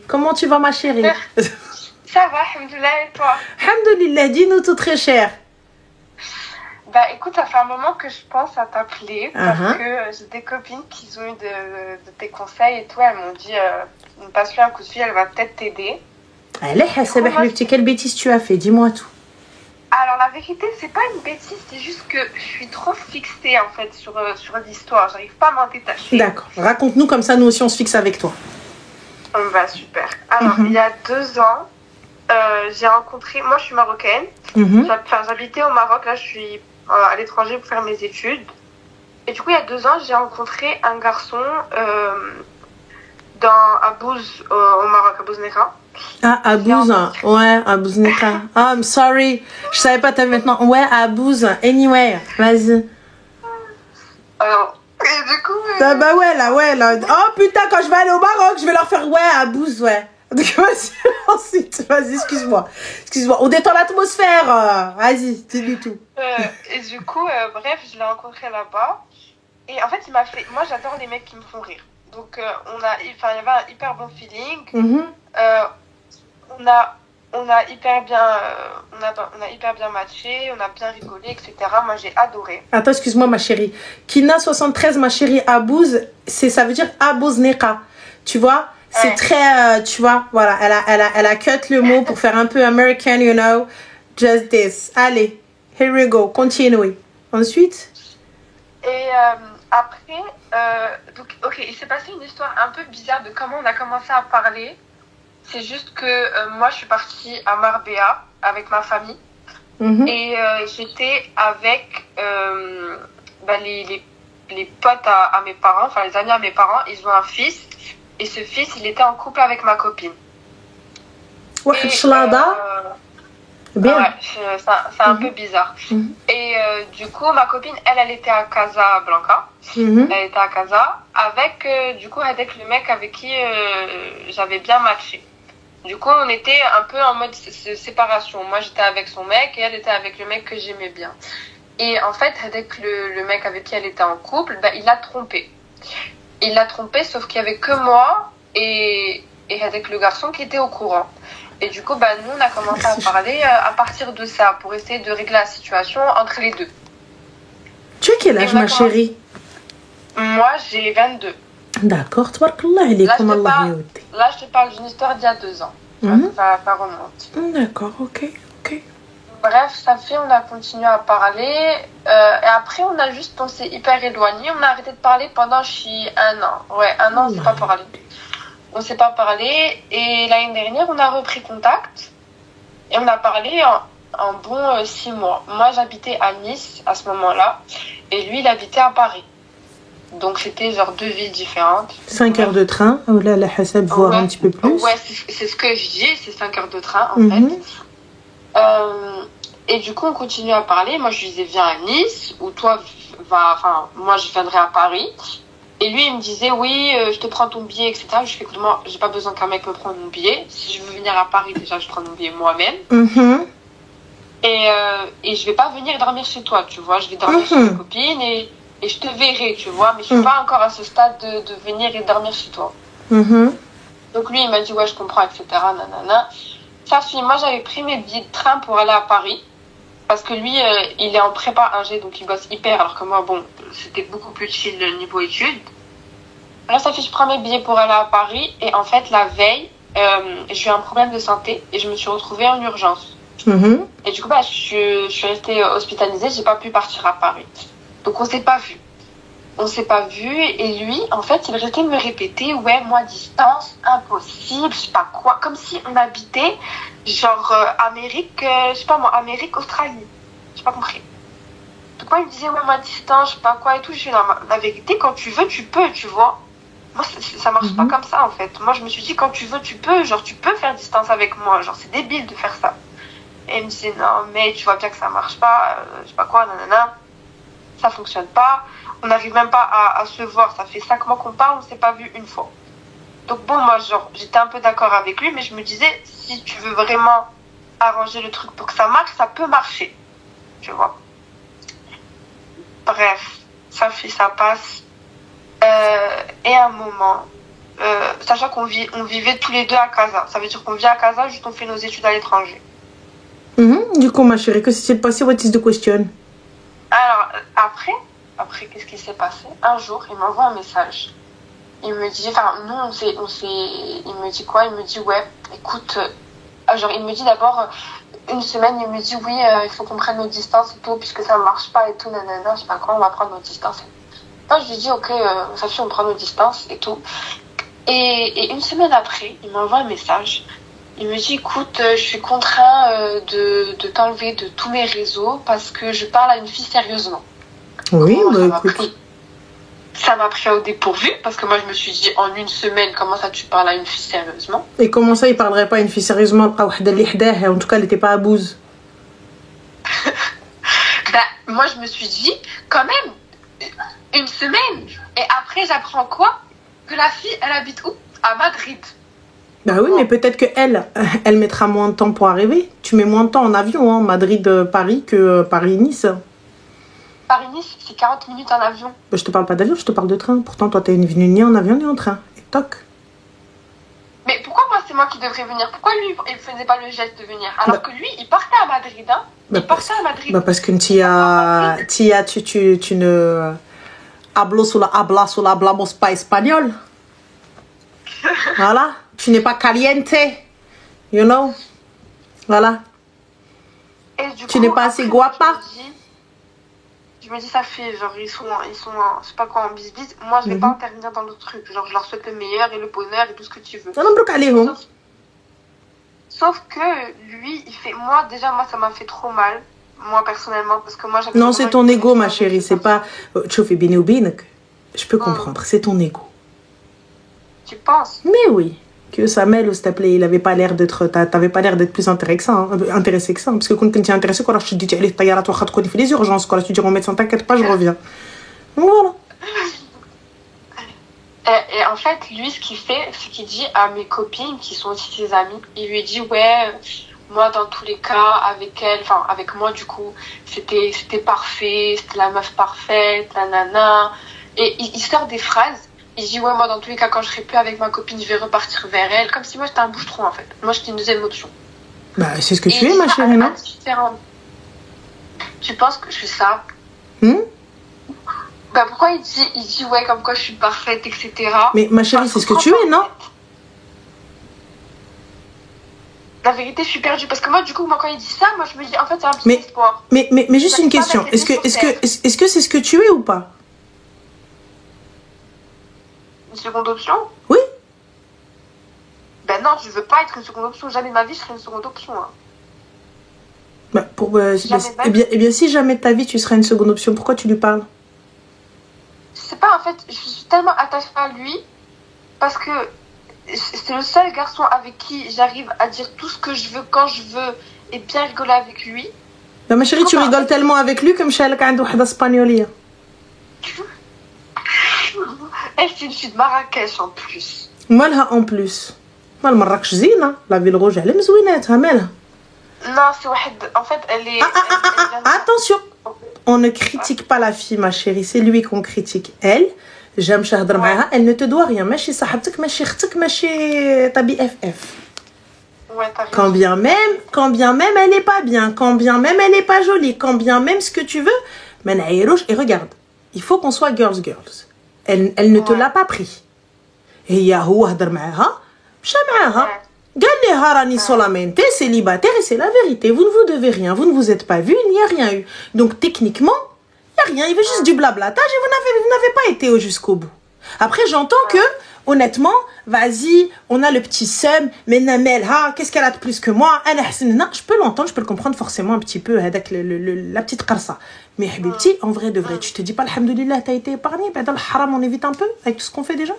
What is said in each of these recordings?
Comment tu vas, ma chérie? Ça va, alhamdoulilah, et toi? Alhamdoulilah, dis-nous tout très cher. Bah écoute, ça fait un moment que je pense à t'appeler parce que j'ai des copines qui ont eu de tes conseils et tout. Elles m'ont dit, passe-lui un coup de fil, elle va peut-être t'aider. Allez, quelle bêtise tu as fait? Dis-moi tout. Alors la vérité, c'est pas une bêtise, c'est juste que je suis trop fixée en fait sur l'histoire. J'arrive pas à m'en détacher. D'accord, raconte-nous comme ça, nous aussi on se fixe avec toi. Bah super. Alors il y a 2 ans, j'ai rencontré, moi je suis marocaine, j'habitais au Maroc, là je suis à l'étranger pour faire mes études. Et du coup il y a 2 ans, j'ai rencontré un garçon à Bouz, au Maroc, à Bouzneka. Ah, à Bouz, ouais, à Bouzneka. Ah, I'm sorry, je savais pas, t'avais maintenant. Ouais, à Bouz, anyway, vas-y. Alors, et du coup... Ah bah ouais là. Oh putain, quand je vais aller au Maroc, je vais leur faire ouais, à Bouz, ouais. Donc vas-y, ensuite, vas-y, excuse-moi, on détend l'atmosphère, vas-y, dis-nous tout. Et du coup, bref, je l'ai rencontré là-bas, et en fait, il m'a fait, moi j'adore les mecs qui me font rire, donc il y avait un hyper bon feeling, on a hyper bien matché, on a bien rigolé, etc. Moi j'ai adoré. Attends, excuse-moi ma chérie, Kina 73, ma chérie, Abouz, ça veut dire Abouzneka, tu vois. C'est très, tu vois, voilà, elle a cut le mot pour faire un peu American, you know, just this. Allez, here we go, continue. Ensuite? Et après, donc, ok, il s'est passé une histoire un peu bizarre de comment on a commencé à parler. C'est juste que moi, je suis partie à Marbella avec ma famille. Et j'étais avec les potes à mes parents, enfin les amis à mes parents. Ils ont un fils. Et ce fils, il était en couple avec ma copine. Ouais, bien. Ouais, c'est un peu bizarre. Et du coup, ma copine, elle était à Casablanca. Elle était à Casa avec, avec le mec avec qui j'avais bien matché. Du coup, on était un peu en mode séparation. Moi, j'étais avec son mec et elle était avec le mec que j'aimais bien. Et en fait, avec le mec avec qui elle était en couple, il l'a trompée. Il l'a trompée, sauf qu'il y avait que moi et avec le garçon qui était au courant. Et du coup, nous, on a commencé à parler à partir de ça, pour essayer de régler la situation entre les deux. Tu as quel âge, ma chérie? Moi, j'ai 22. D'accord, tabarakallah, là, je te parle d'une histoire d'il y a 2 ans. Ça remonte. D'accord, ok. Bref, ça fait, on a continué à parler. Et après, on s'est hyper éloignés. On a arrêté de parler pendant 1 an. Ouais, 1 an, on s'est pas parlé. On s'est pas parlé. Et l'année dernière, on a repris contact. Et on a parlé en bon 6 mois. Moi, j'habitais à Nice à ce moment-là. Et lui, il habitait à Paris. Donc, c'était genre 2 villes différentes. 5 heures de train. Oh là, la hasab, voire un petit peu plus. Ouais, c'est ce que je dis. C'est 5 heures de train, en fait. Et du coup, on continue à parler. Moi, je lui disais, viens à Nice, ou toi, moi, je viendrai à Paris. Et lui, il me disait, oui, je te prends ton billet, etc. Je fais, écoute, moi, j'ai pas besoin qu'un mec me prenne mon billet. Si je veux venir à Paris, déjà, je prends mon billet moi-même. Et je vais pas venir dormir chez toi, tu vois. Je vais dormir chez mes copines et je te verrai, tu vois. Mais je suis pas encore à ce stade de venir et dormir chez toi. Donc, lui, il m'a dit, ouais, je comprends, etc. Nanana. Ça fait, moi, j'avais pris mes billets de train pour aller à Paris. Parce que lui, il est en prépa ingé, donc il bosse hyper. Alors que moi, bon, c'était beaucoup plus chill niveau études. Là, ça fait, je prends mes billets pour aller à Paris. Et en fait, la veille, j'ai eu un problème de santé et je me suis retrouvée en urgence. Et du coup, je suis restée hospitalisée. J'ai pas pu partir à Paris. Donc, on s'est pas vu. Et lui, en fait, il restait de me répéter, ouais, moi, distance, impossible, je sais pas quoi. Comme si on habitait, genre, Amérique, je sais pas moi, Amérique, Australie. J'ai pas compris. Donc, moi, il me disait, ouais, moi, distance, je sais pas quoi et tout. Je suis là, la vérité, quand tu veux, tu peux, tu vois. Moi, ça marche pas comme ça, en fait. Moi, je me suis dit, quand tu veux, tu peux. Genre, tu peux faire distance avec moi. Genre, c'est débile de faire ça. Et il me disait, non, mais tu vois bien que ça marche pas, je sais pas quoi, nanana. Ça fonctionne pas. On n'arrive même pas à se voir. Ça fait 5 mois qu'on parle, on s'est pas vu une fois. Donc bon, moi, genre, j'étais un peu d'accord avec lui, mais je me disais, si tu veux vraiment arranger le truc pour que ça marche, ça peut marcher. Tu vois. Bref, ça passe. Et à un moment, sachant qu'on vivait tous les deux à Casa. Ça veut dire qu'on vit à Casa, juste on fait nos études à l'étranger. Du coup, ma chérie, que s'est-il passé? What is the question? Alors, après, qu'est-ce qui s'est passé? Un jour, il m'envoie un message. Il me dit, enfin, nous, il me dit quoi? Il me dit, ouais, écoute, genre, il me dit d'abord, une semaine, il me dit, oui, il faut qu'on prenne nos distances et tout, puisque ça ne marche pas et tout, nanana, je sais pas quoi, on va prendre nos distances. Moi, je lui dis, ok, ça suffit, on prend nos distances et tout. Et une semaine après, il m'envoie un message. Il me dit, écoute, je suis contraint de t'enlever de tous mes réseaux parce que je parle à une fille sérieusement. Oui, bah écoute. Ça m'a pris au dépourvu parce que moi, je me suis dit, en une semaine, comment ça tu parles à une fille sérieusement? Et comment ça, il parlerait pas à une fille sérieusement? En tout cas, elle n'était pas à bouse. Moi, je me suis dit, quand même, une semaine. Et après, j'apprends quoi? Que la fille, elle habite où? À Madrid. Bah oui, mais peut-être que elle mettra moins de temps pour arriver. Tu mets moins de temps en avion, hein, Madrid-Paris que Paris-Nice. Paris-Nice, c'est 40 minutes en avion. Bah, je te parle pas d'avion, je te parle de train. Pourtant, toi, t'es venue ni en avion ni en train. Et toc. Mais pourquoi moi, c'est moi qui devrais venir? Pourquoi lui, il faisait pas le geste de venir? Alors que lui, il partait à Madrid, hein. Il partait à Madrid. Bah parce que tu ne... Hablas ou la hablamos pas espagnol. Voilà. Tu n'es pas caliente. You know? Voilà. Et du tu n'es pas assez guapa. Je me dis, ça fait, genre, ils sont je sais pas quoi, en bisbis. Moi, je vais pas intervenir dans le truc. Genre, je leur souhaite le meilleur et le bonheur et tout ce que tu veux. Sauf que lui, il fait... Moi, ça m'a fait trop mal. Moi, personnellement, parce que moi, j'avais... Non, c'est ton ego, ma chérie. C'est pas... Tu fais bien ou bien. Je peux comprendre. C'est ton ego. Tu penses? Mais oui. Que Samuel, s'il te plaît, il avait pas l'air d'être... T'avais pas l'air d'être plus intéressé que ça. Parce que quand tu es intéressé, quand je te dis, allez, t'as fait les urgences. Quand tu dis, on médecin, t'inquiète pas, je reviens. Donc voilà. Et en fait, lui, ce qu'il fait, c'est qu'il dit à mes copines, qui sont aussi ses amies, il lui dit, ouais, moi, dans tous les cas, avec elle, enfin, avec moi, du coup, c'était parfait, c'était la meuf parfaite, la nana. Et il sort des phrases. Il dit, ouais, moi, dans tous les cas, quand je serai plus avec ma copine, je vais repartir vers elle. Comme si moi, j'étais un bouche-trou, en fait. Moi, j'étais une deuxième option. Bah, c'est ce que tu es, ma chérie, non? Tu penses que je suis ça? Bah, pourquoi il dit, ouais, comme quoi je suis parfaite, etc. Mais, ma chérie, c'est ce que tu es, non? La vérité, je suis perdue. Parce que moi, du coup, quand il dit ça, moi, je me dis, en fait, c'est un petit espoir. Mais juste une question. Est-ce que c'est ce que tu es ou pas? Une seconde option? Oui. Ben non, je veux pas être une seconde option. Jamais de ma vie, je serai une seconde option. Hein. Bah, eh bien, si jamais de ta vie, tu serais une seconde option, pourquoi tu lui parles? Je sais pas, en fait, je suis tellement attachée à lui parce que c'est le seul garçon avec qui j'arrive à dire tout ce que je veux quand je veux et bien rigoler avec lui. Non, ma chérie, tu rigoles tellement avec lui comme chez elle qui a une espagnole. Elle, c'est une fille de Marrakech en plus. Malha en plus. Mal Marrakech zina. La ville rouge, elle est mzouinetha, malha. Non, c'est en fait, elle est... Attention. On ne critique pas la fille, ma chérie. C'est lui qu'on critique. Elle, j'aime shahadr maaha, elle ne te doit rien. Machi sahabtek, machi khtek, machi ta BFF. Ouais, t'as raison. Quand bien même elle n'est pas bien, quand bien même elle n'est pas jolie, quand bien même ce que tu veux. Et regarde, il faut qu'on soit girls. Elle ne te l'a pas pris. Et هو هضر معاها مشى معاها قال لها راني solamente célibataire et c'est la vérité. Vous ne vous devez rien, vous ne vous êtes pas vu, il n'y a rien eu. Donc techniquement, il n'y a rien, il veut juste du blablatage et vous n'avez pas été jusqu'au bout. Après j'entends que honnêtement, vas-y, on a le petit seum, mais Namel, qu'est-ce qu'elle a de plus que moi? Je peux l'entendre, je peux le comprendre forcément un petit peu avec la petite qarsa. Mais Habibti, en vrai de vrai, tu te dis pas alhamdoulilah, t'as été épargné, ben dans le haram on évite un peu avec tout ce qu'on fait déjà.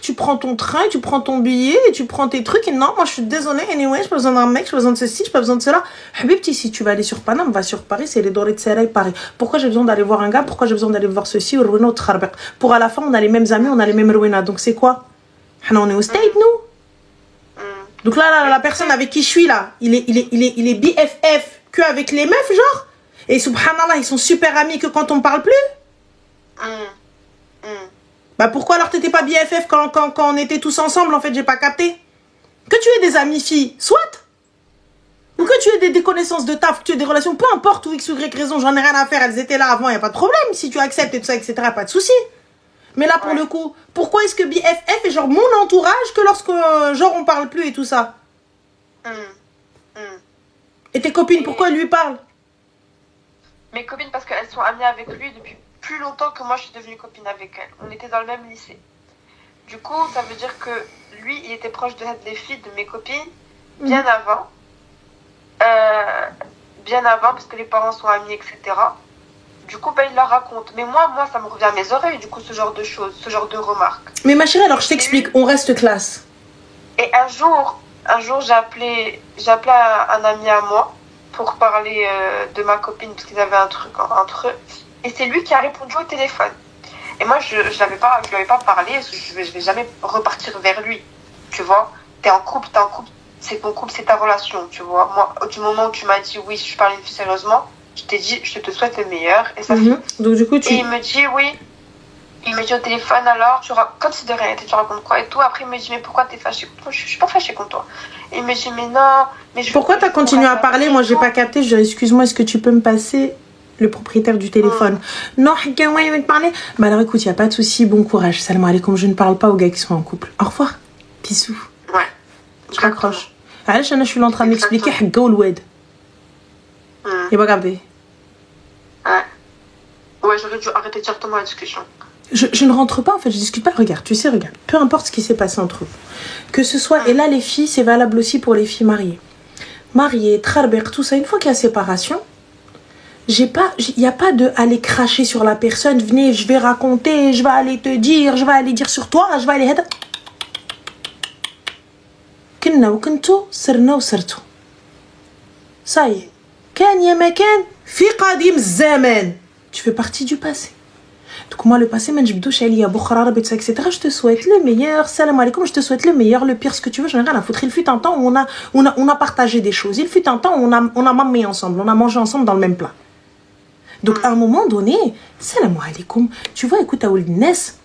Tu prends ton train, tu prends ton billet, et tu prends tes trucs et non, moi je suis désolée, anyway, j'ai pas besoin d'un mec, j'ai pas besoin de ceci, j'ai pas besoin de cela. Habibti, si tu vas aller sur Paname, va sur Paris, c'est les dorés de Seraï Paris. Pourquoi j'ai besoin d'aller voir un gars? Pourquoi j'ai besoin d'aller voir ceci ou Ruina ou Tcharbek? Pour à la fin, on a les mêmes amis, on a les mêmes Ruina. Donc c'est quoi? On est au state, nous? Donc là, la personne avec qui je suis là, il est BFF que avec les meufs, genre. Et subhanallah, ils sont super amis que quand on parle plus. Bah pourquoi alors t'étais pas BFF quand on était tous ensemble, en fait, j'ai pas capté. Que tu aies des amis filles, soit. Ou que tu aies des connaissances de taf, que tu aies des relations, peu importe où X ou Y raison, j'en ai rien à faire, elles étaient là avant, y a pas de problème. Si tu acceptes et tout ça, etc., pas de souci. Mais là, pour le coup, pourquoi est-ce que BFF est genre mon entourage que lorsque, genre, on parle plus et tout ça? Et tes copines, pourquoi elles lui parlent? Mes copines, parce qu'elles sont amies avec lui depuis plus longtemps que moi je suis devenue copine avec elles. On était dans le même lycée. Du coup, ça veut dire que lui, il était proche des filles de mes copines bien avant. Bien avant, parce que les parents sont amis, etc. Du coup, il leur raconte. Mais moi, ça me revient à mes oreilles, du coup, ce genre de choses, ce genre de remarques. Mais ma chérie, alors je t'explique, on reste classe. Et un jour j'ai appelé un ami à moi pour parler de ma copine, parce qu'ils avaient un truc entre eux. Et c'est lui qui a répondu au téléphone. Et moi, je lui avais pas parlé, je vais jamais repartir vers lui. Tu vois, t'es en couple, c'est ton couple, c'est ta relation, tu vois. Moi, du moment où tu m'as dit oui, si je parle une fille sérieusement, je t'ai dit, je te souhaite le meilleur. Et ça fait. Donc, du coup, Et il me dit oui. Il me dit au téléphone, alors, comme si de rien n'était, tu racontes quoi et tout. Après, il me dit, mais pourquoi t'es fâché contre moi? Je suis pas fâchée contre toi. Il me dit, mais non. Mais pourquoi t'as continué à parler? Moi, j'ai pas capté. Je dis, excuse-moi, est-ce que tu peux me passer le propriétaire du téléphone? Non, il veut te parler. Bah alors, écoute, il n'y a pas de souci. Bon courage. Salam alaikum. Je ne parle pas aux gars qui sont en couple. Au revoir. Bisous. Ouais. Je raccroche. Allez, je suis là en train de m'expliquer. Go le wed. Il va garder. Ouais, j'aurais dû arrêter directement la discussion. Je ne rentre pas, en fait, je discute pas. Regarde, tu sais, regarde. Peu importe ce qui s'est passé entre vous. Que ce soit, et là, les filles, c'est valable aussi pour les filles mariées. Mariées, trarber, tout ça. Une fois qu'il y a séparation, il n'y a pas de aller cracher sur la personne. Venez, je vais raconter, je vais aller te dire, je vais aller dire sur toi, je vais aller. كنا وكنتو سرنا وسرتو. Ça y est. كان يا ما كان في قديم الزمان. Tu fais partie du passé. Donc moi, le passé, etc. Je te souhaite le meilleur. Salam alaikum, je te souhaite le meilleur, le pire, ce que tu veux. J'en ai rien à foutre. Il fut un temps où on a partagé des choses. Il fut un temps où on a mamé ensemble. On a mangé ensemble dans le même plat. Donc à un moment donné, salam alaikum. Tu vois, écoute, Ness,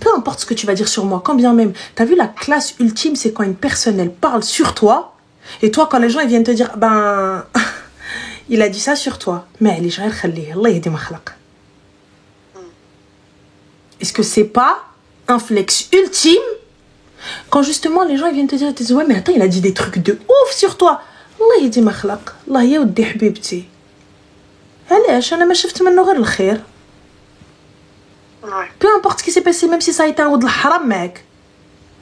peu importe ce que tu vas dire sur moi, quand bien même, t'as vu la classe ultime, c'est quand une personne, elle parle sur toi. Et toi, quand les gens, ils viennent te dire, ben, il a dit ça sur toi. Mais les gens, Allah yahdi ma khalaq. Est-ce que c'est pas un flex ultime quand justement les gens ils viennent te dire, ils te disent, ouais mais attends, il a dit des trucs de ouf sur toi. Allah yahdi ma khalaq. Allah yahdi habibti. علاش انا ما شفت منه غير الخير. Peu importe ce qui s'est passé, même si ça a été un ou de haram, mec.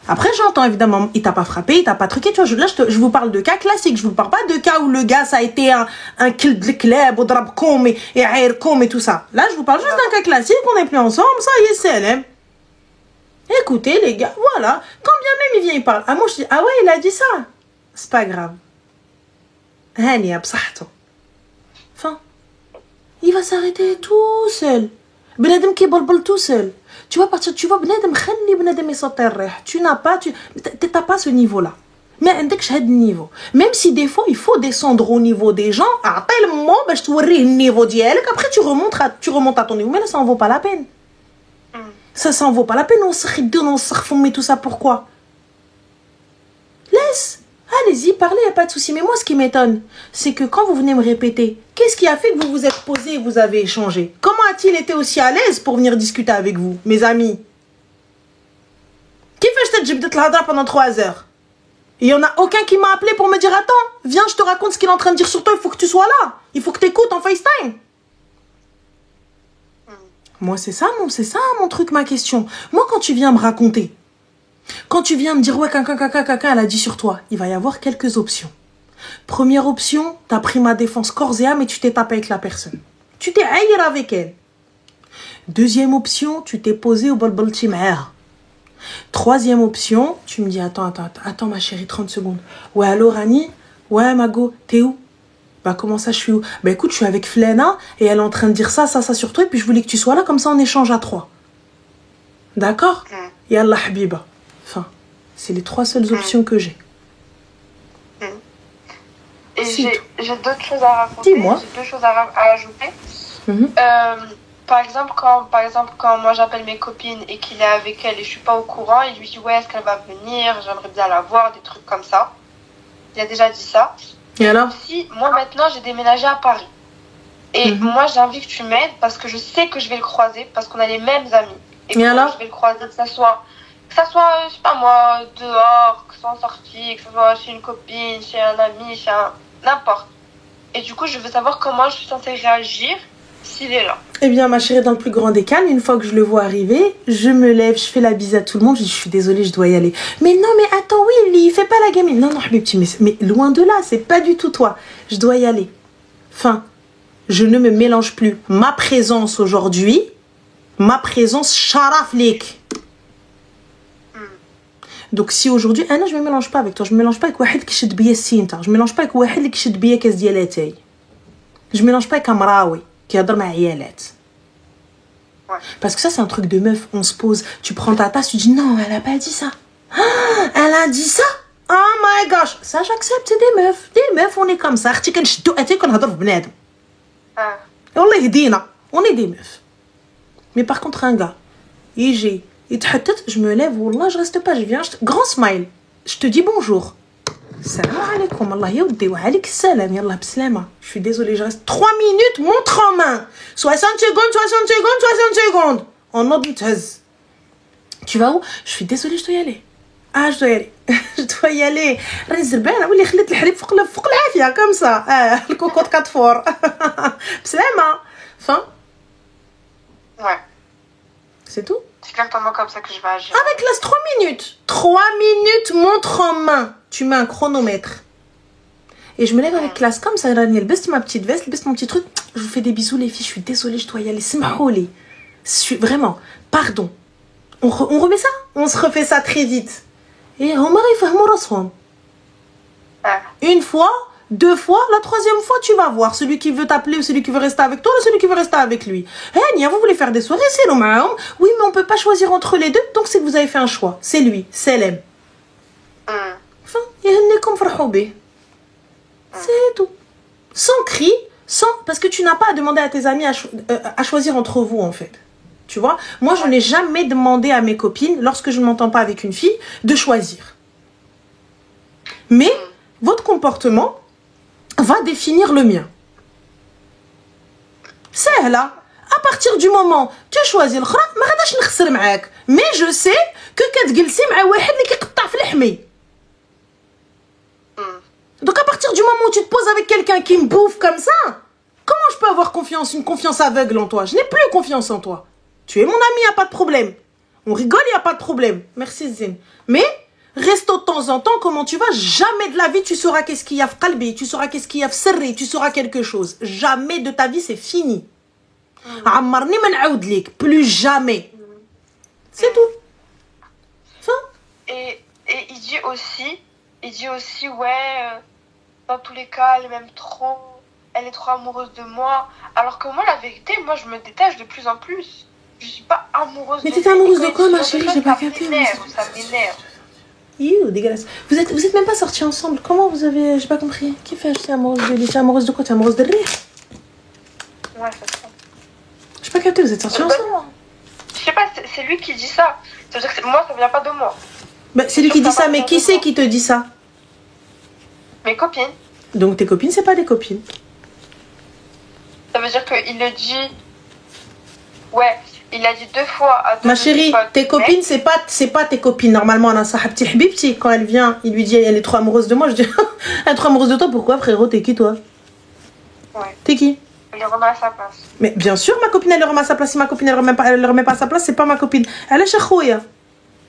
Après, j'entends évidemment, il t'a pas frappé, il t'a pas truqué. Tu vois, là, je vous parle de cas classiques. Je vous parle pas de cas où le gars, ça a été un kill de club, ou drabkom et airkom et tout ça. Là, je vous parle juste d'un cas classique. On est plus ensemble, ça y est, c'est. Écoutez, les gars, voilà. Quand bien même il vient, il parle. Ah, moi, je dis, ah ouais, il a dit ça. C'est pas grave. Hani, absahto. Enfin, il va s'arrêter tout seul. بنادم كيبلبل tout seul. Tu vas partir, tu vois, بنادم خلي بنادم يسطر الريح. Tu n'as pas ce niveau-là. Mais عندكش هاد النيفو. Même si des fois il faut descendre au niveau des gens, عطي المو باش توريه النيفو ديالك, après tu remontes à ton niveau. Mais là ça en vaut pas la peine. Ça en vaut pas la peine. On se khidou, on se khfoum, tout ça pourquoi? Laisse. Allez-y, parlez, il n'y a pas de souci. Mais moi, ce qui m'étonne, c'est que quand vous venez me répéter, qu'est-ce qui a fait que vous vous êtes posé et vous avez échangé? Comment a-t-il été aussi à l'aise pour venir discuter avec vous, mes amis? Qui fait que je t'ai dit pendant 3 heures? Il n'y en a aucun qui m'a appelé pour me dire, attends, viens, je te raconte ce qu'il est en train de dire sur toi, il faut que tu sois là. Il faut que tu écoutes en FaceTime. Moi, c'est ça mon truc, ma question. Moi, quand tu viens me raconter, quand tu viens me dire, ouais, quelqu'un, elle a dit sur toi, il va y avoir quelques options. Première option, tu as pris ma défense corps et âme et tu t'es tapé avec la personne. Tu t'es haïr avec elle. Deuxième option, tu t'es posé au bol timère. Troisième option, tu me dis, attends, ma chérie, 30 secondes. Ouais, allô, Rani? Ouais, Mago, t'es où? Bah, comment ça, je suis où? Bah, écoute, je suis avec Flena et elle est en train de dire ça sur toi et puis je voulais que tu sois là, comme ça on échange à 3. D'accord? Yallah, Habiba. Enfin, c'est les 3 seules options que j'ai. Et j'ai d'autres choses à raconter. Dis-moi. J'ai 2 choses à ajouter. par exemple, quand moi j'appelle mes copines et qu'il est avec elle et je suis pas au courant, il lui dit ouais, est-ce qu'elle va venir? J'aimerais bien la voir, des trucs comme ça. Il a déjà dit ça. Et alors? Si, moi maintenant j'ai déménagé à Paris. Et moi j'ai envie que tu m'aides parce que je sais que je vais le croiser, parce qu'on a les mêmes amis. Et alors? Je vais le croiser, que ça soit, je sais pas moi, dehors, que ce soit en sortie, que ce soit chez une copine, chez un ami, n'importe. Et du coup, je veux savoir comment je suis censée réagir s'il est là. Eh bien, ma chérie, dans le plus grand des calmes, une fois que je le vois arriver, je me lève, je fais la bise à tout le monde, je dis, je suis désolée, je dois y aller. Mais non, mais attends, oui, il fait pas la gamine. Non, non, mes petits, mais loin de là, c'est pas du tout toi. Je dois y aller. Enfin, je ne me mélange plus. Ma présence aujourd'hui, ma présence, sharaf lik. Donc si aujourd'hui, je ne me mélange pas avec toi, je me mélange pas avec واحد كيشد بيا السينتا, je me mélange pas avec واحد اللي كيشد بيا كاس ديال اتاي. Je me mélange pas avec un maraoui qui adore ma عيالات. Parce que ça c'est un truc de meuf, on se pose, tu prends ta tasse, tu dis non, elle a pas dit ça. Elle a dit ça. Oh my gosh, ça j'accepte, c'est des meufs, on est comme ça. اختي كنشدو اتاي كنهضر ببنادم. والله يهدينا, on est des meufs. Mais par contre un gars, يجي يتحتت, je me lève, wallah, je reste pas, je viens, grand smile, je te dis bonjour. Salam alaikum, Allah yaoudi wa alik salam, yallah bslama. Je suis désolée, je reste 3 minutes, montre en main. 60 secondes. En ordre de taz. Tu vas où? Je suis désolée, je dois y aller. Ah, je dois y aller. Je dois y aller. راني زربانه واللي خليت الحليب فوق العافيه comme ça. الكوكوط 4 فور. بسلامه. Fin. Ouais. C'est tout? C'est exactement comme ça que je vais agir. Avec laisse 3 minutes. 3 minutes, montre en main. Tu mets un chronomètre. Et je me lève avec classe comme ça. Je baisse ma petite veste, je baisse mon petit truc. Je vous fais des bisous, les filles. Je suis désolée, je dois y aller. Vraiment, pardon. On remet ça? On se refait ça très vite. Et une fois, 2 fois, la 3e fois, tu vas voir celui qui veut t'appeler ou celui qui veut rester avec toi ou celui qui veut rester avec lui. Nia, vous voulez faire des soirées, c'est normal. Oui, mais on peut pas choisir entre les deux, donc c'est que vous avez fait un choix. C'est lui, c'est l'aime. Enfin, c'est tout. Sans cri, parce que tu n'as pas à demander à tes amis à choisir entre vous, en fait. Tu vois, moi, je n'ai jamais demandé à mes copines, lorsque je ne m'entends pas avec une fille, de choisir. Mais votre comportement va définir le mien. C'est là. À partir du moment tu choisis le khra, ما غاداش نخسر معاك. Mais je sais que كتجلسي مع واحد اللي كيقطع في الحمي. Donc à partir du moment où tu te poses avec quelqu'un qui me bouffe comme ça, comment je peux avoir une confiance aveugle en toi? Je n'ai plus confiance en toi. Tu es mon ami, y a pas de problème. On rigole, y a pas de problème. Merci Zine. Mais reste de temps en temps, comment tu vas? Jamais de la vie tu sauras qu'est-ce qu'il y a в qalbi, tu sauras qu'est-ce qu'il y a в sirri, tu sauras quelque chose. Jamais de ta vie, c'est fini. عمرني ما نعاود ليك, plus jamais. C'est tout. Fin. Et il dit aussi ouais, dans tous les cas, elle est trop amoureuse de moi. Alors que moi, la vérité, moi, je me détache de plus en plus. Je suis pas amoureuse de lui. Mais t'étais amoureuse de quoi, ma chérie? J'ai pas capté. Ça m'énerve. Dégueulasse. Vous êtes même pas sortis ensemble. Comment vous avez... J'ai pas compris. Qui fait acheter amoureuse de lui? T'es amoureuse de quoi? T'es amoureuse de rire? Ouais, c'est ça. J'ai pas capté, vous êtes sortis ensemble? Je sais pas, c'est lui qui dit ça. Ça veut dire que moi, ça vient pas de moi. Bah, c'est lui qui dit ça, mais qui c'est qui te dit ça? Mes copines. Donc tes copines, c'est pas des copines. Ça veut dire qu'il le dit... Ouais, il a dit 2 fois à 2 Ma chérie, tes copines, c'est pas tes copines. Normalement, on a sa petite habibti. Quand elle vient, il lui dit elle est trop amoureuse de moi. Je dis elle est trop amoureuse de toi. Pourquoi, frérot? T'es qui, toi? Ouais. T'es qui? Elle le remet à sa place. Mais bien sûr, ma copine, elle le remet à sa place. Si ma copine, elle le remet pas à sa place, c'est pas ma copine. علاش اخويا?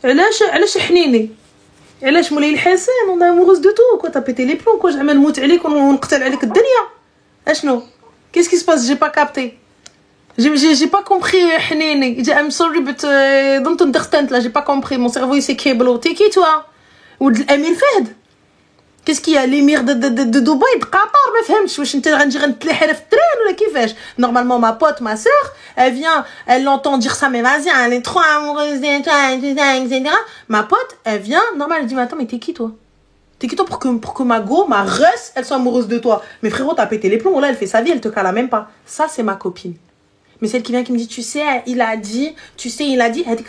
علاش حنيني? علاش مولاي الحسن? On est amoureuse de tout. Quoi, t'as pété les plombs? Quoi, j'aimerais نموت عليك ونقتل عليك الدنيا. اشنو? Qu'est-ce qui se passe? J'ai pas capté. J'ai pas compris, حنيني. I'm sorry, but don't understand là. J'ai pas compris. Mon cerveau il s'est câblé. T'es qui, toi? ولد الامير فهد. Qu'est-ce qu'il y a? L'émir de Dubaï, de Qatar, ما فهمتش واش انت غنجي غنتلاحى في الترين ولا كيفاش. Normalement ma pote, ma sœur, elle vient, elle l'entend dire ça, mais vas-y, elle est trop amoureuse de toi, etc. Ma pote, elle vient, normal, elle dit mais attends, mais t'es qui, toi? T'es qui, toi, pour que ma go, ma russe, elle soit amoureuse de toi? Mais frérot, t'as pété les plombs, là, elle fait sa vie, elle te cala même pas. Ça, c'est ma copine. Mais celle qui vient qui me dit, tu sais, il a dit,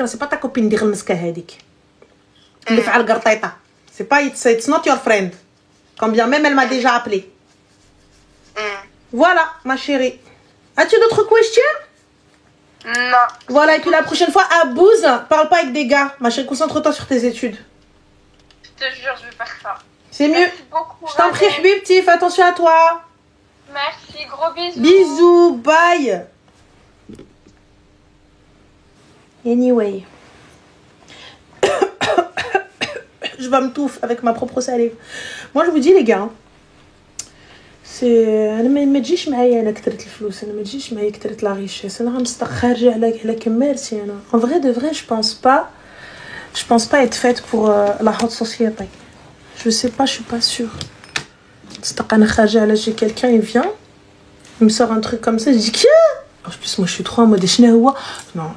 c'est pas ta copine, dire le hadik. C'est pas, it's not your friend. Quand bien même elle m'a déjà appelé. Voilà, ma chérie. As-tu d'autres questions? Non. Voilà, et puis la prochaine fois, à Bouze, parle pas avec des gars. Ma chérie, concentre-toi sur tes études. Je te jure, je vais faire ça. C'est mieux. Merci beaucoup. Je t'en prie, Habibti, fais attention à toi. Merci, gros bisous. Bisous, bye. Anyway. Je vais me touffer avec ma propre salive. Moi, je vous dis, les gars, انا ما تجيش معايا انا كثرت الفلوس انا ما تجيش معايا كثرت لا ريشيس انا غنصدق خارجه على كمارسي انا en vrai de vrai je pense pas être faite pour la haute société je sais pas je suis pas sûre صدق انا خارجه على j'ai quelqu'un il vient il me sort un truc comme ça je dis qui en plus moi je suis trop en mode شنو هو non